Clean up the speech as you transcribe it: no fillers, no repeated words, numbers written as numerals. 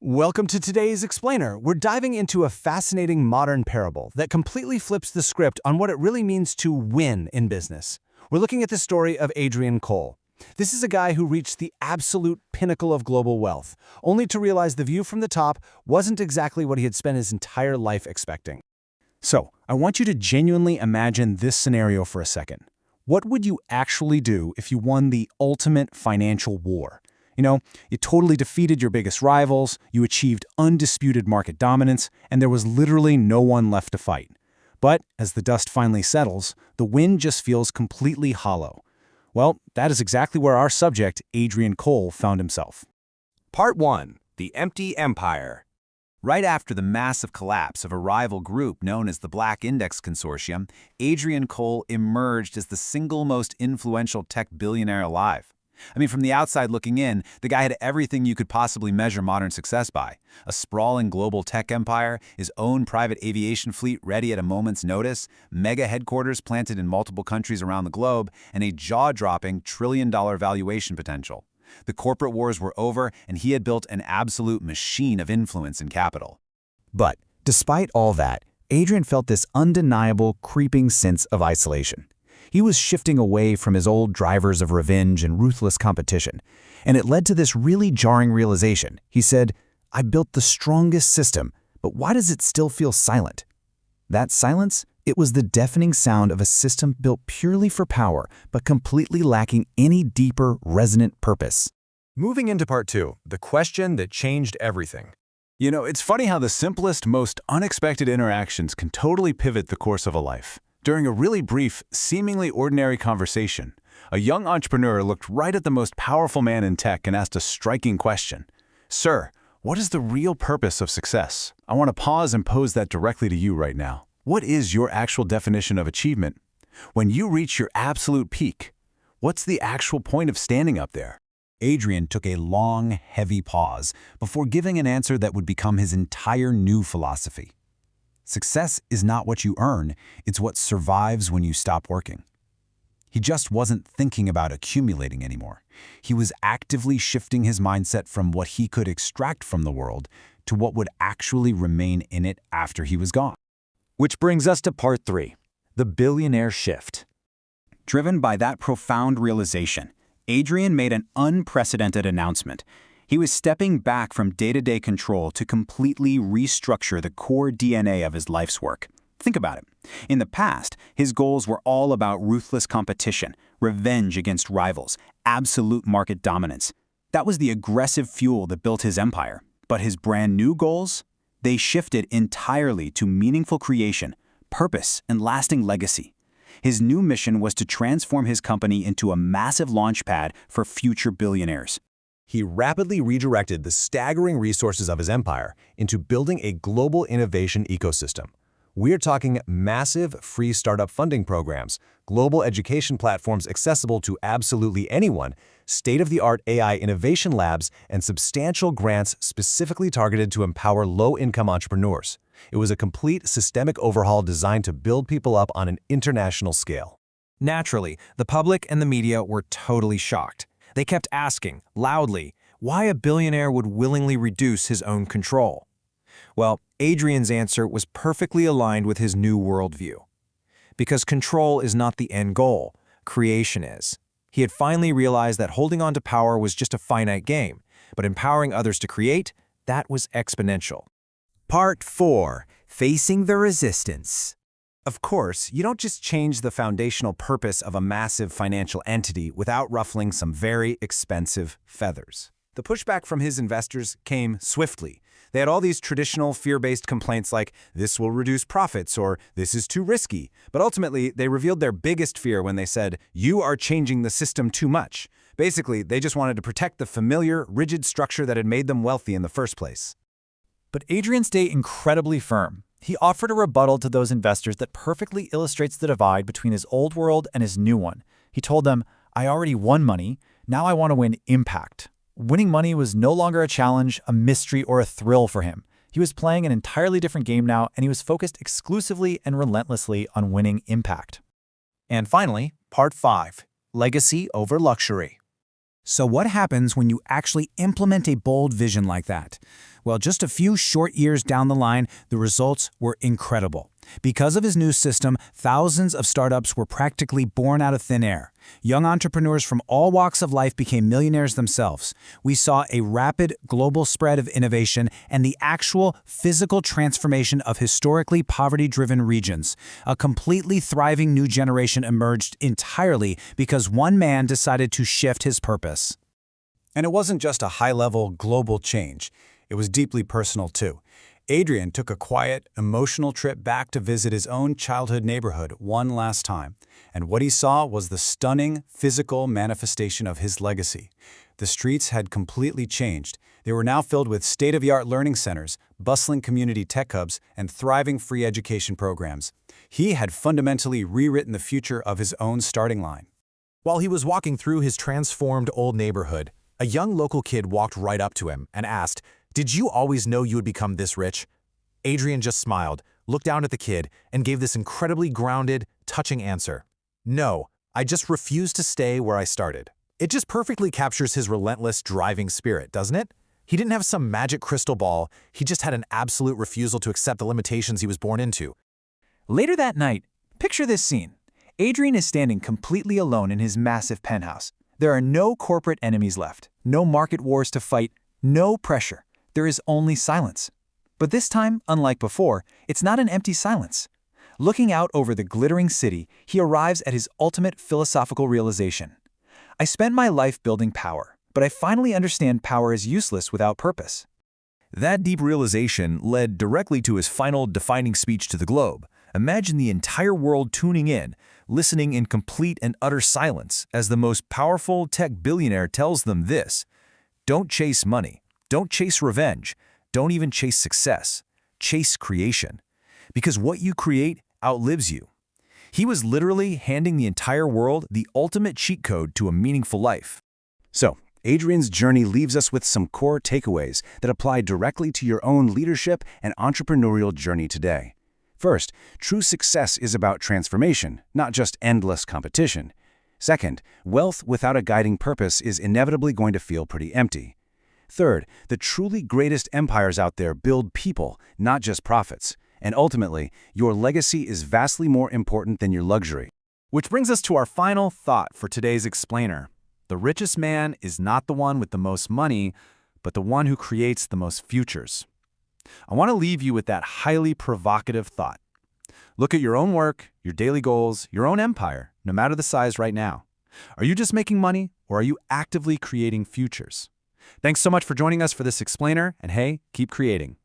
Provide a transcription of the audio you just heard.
Welcome to today's Explainer. We're diving into a fascinating modern parable that completely flips the script on what it really means to win in business. We're looking at the story of Adrian Cole. This is a guy who reached the absolute pinnacle of global wealth, only to realize the view from the top wasn't exactly what he had spent his entire life expecting. So, I want you to genuinely imagine this scenario for a second. What would you actually do if you won the ultimate financial war? You totally defeated your biggest rivals, you achieved undisputed market dominance, and there was literally no one left to fight. But as the dust finally settles, the win just feels completely hollow. Well, that is exactly where our subject, Adrian Cole, found himself. Part 1. The Empty Empire. Right after the massive collapse of a rival group known as the Black Index Consortium, Adrian Cole emerged as the single most influential tech billionaire alive. From the outside looking in, the guy had everything you could possibly measure modern success by. A sprawling global tech empire, his own private aviation fleet ready at a moment's notice, mega headquarters planted in multiple countries around the globe, and a jaw-dropping trillion-dollar valuation potential. The corporate wars were over, and he had built an absolute machine of influence and capital. But despite all that, Adrian felt this undeniable, creeping sense of isolation. He was shifting away from his old drivers of revenge and ruthless competition, and it led to this really jarring realization. He said, "I built the strongest system, but why does it still feel silent?" That silence? It was the deafening sound of a system built purely for power, but completely lacking any deeper, resonant purpose. Moving into part 2, the question that changed everything. It's funny how the simplest, most unexpected interactions can totally pivot the course of a life. During a really brief, seemingly ordinary conversation, a young entrepreneur looked right at the most powerful man in tech and asked a striking question. "Sir, what is the real purpose of success?" I want to pause and pose that directly to you right now. What is your actual definition of achievement? When you reach your absolute peak, what's the actual point of standing up there? Adrian took a long, heavy pause before giving an answer that would become his entire new philosophy. Success is not what you earn, it's what survives when you stop working. He just wasn't thinking about accumulating anymore. He was actively shifting his mindset from what he could extract from the world to what would actually remain in it after he was gone. Which brings us to part 3, the billionaire shift. Driven by that profound realization, Adrian made an unprecedented announcement. He was stepping back from day-to-day control to completely restructure the core DNA of his life's work. Think about it. In the past, his goals were all about ruthless competition, revenge against rivals, absolute market dominance. That was the aggressive fuel that built his empire. But his brand new goals? They shifted entirely to meaningful creation, purpose, and lasting legacy. His new mission was to transform his company into a massive launchpad for future billionaires. He rapidly redirected the staggering resources of his empire into building a global innovation ecosystem. We're talking massive free startup funding programs, global education platforms accessible to absolutely anyone, state-of-the-art AI innovation labs, and substantial grants specifically targeted to empower low-income entrepreneurs. It was a complete systemic overhaul designed to build people up on an international scale. Naturally, the public and the media were totally shocked. They kept asking, loudly, why a billionaire would willingly reduce his own control. Well, Adrian's answer was perfectly aligned with his new worldview. Because control is not the end goal, creation is. He had finally realized that holding on to power was just a finite game, but empowering others to create, that was exponential. Part 4, facing the resistance. Of course, you don't just change the foundational purpose of a massive financial entity without ruffling some very expensive feathers. The pushback from his investors came swiftly. They had all these traditional fear-based complaints like, "This will reduce profits," or "This is too risky." But ultimately, they revealed their biggest fear when they said, "You are changing the system too much." Basically, they just wanted to protect the familiar, rigid structure that had made them wealthy in the first place. But Adrian stayed incredibly firm. He offered a rebuttal to those investors that perfectly illustrates the divide between his old world and his new one. He told them, "I already won money, now I want to win impact." Winning money was no longer a challenge, a mystery, or a thrill for him. He was playing an entirely different game now, and he was focused exclusively and relentlessly on winning impact. And finally, part 5, legacy over luxury. So what happens when you actually implement a bold vision like that? Well, just a few short years down the line, the results were incredible. Because of his new system, thousands of startups were practically born out of thin air. Young entrepreneurs from all walks of life became millionaires themselves. We saw a rapid global spread of innovation and the actual physical transformation of historically poverty-driven regions. A completely thriving new generation emerged entirely because one man decided to shift his purpose. And it wasn't just a high-level global change. It was deeply personal, too. Adrian took a quiet, emotional trip back to visit his own childhood neighborhood one last time, and what he saw was the stunning physical manifestation of his legacy. The streets had completely changed. They were now filled with state-of-the-art learning centers, bustling community tech hubs, and thriving free education programs. He had fundamentally rewritten the future of his own starting line. While he was walking through his transformed old neighborhood, a young local kid walked right up to him and asked, "Did you always know you would become this rich?" Adrian just smiled, looked down at the kid, and gave this incredibly grounded, touching answer. "No, I just refused to stay where I started." It just perfectly captures his relentless, driving spirit, doesn't it? He didn't have some magic crystal ball, he just had an absolute refusal to accept the limitations he was born into. Later that night, picture this scene. Adrian is standing completely alone in his massive penthouse. There are no corporate enemies left, no market wars to fight, no pressure. There is only silence. But this time, unlike before, it's not an empty silence. Looking out over the glittering city, he arrives at his ultimate philosophical realization. I spent my life building power, but I finally understand power is useless without purpose. That deep realization led directly to his final defining speech to the globe. Imagine the entire world tuning in, listening in complete and utter silence as the most powerful tech billionaire tells them this: don't chase money, don't chase revenge, don't even chase success, chase creation. Because what you create outlives you. He was literally handing the entire world the ultimate cheat code to a meaningful life. So, Adrian's journey leaves us with some core takeaways that apply directly to your own leadership and entrepreneurial journey today. First, true success is about transformation, not just endless competition. Second, wealth without a guiding purpose is inevitably going to feel pretty empty. Third, the truly greatest empires out there build people, not just profits. And ultimately, your legacy is vastly more important than your luxury. Which brings us to our final thought for today's explainer. The richest man is not the one with the most money, but the one who creates the most futures. I want to leave you with that highly provocative thought. Look at your own work, your daily goals, your own empire, no matter the size right now. Are you just making money, or are you actively creating futures? Thanks so much for joining us for this explainer, and hey, keep creating.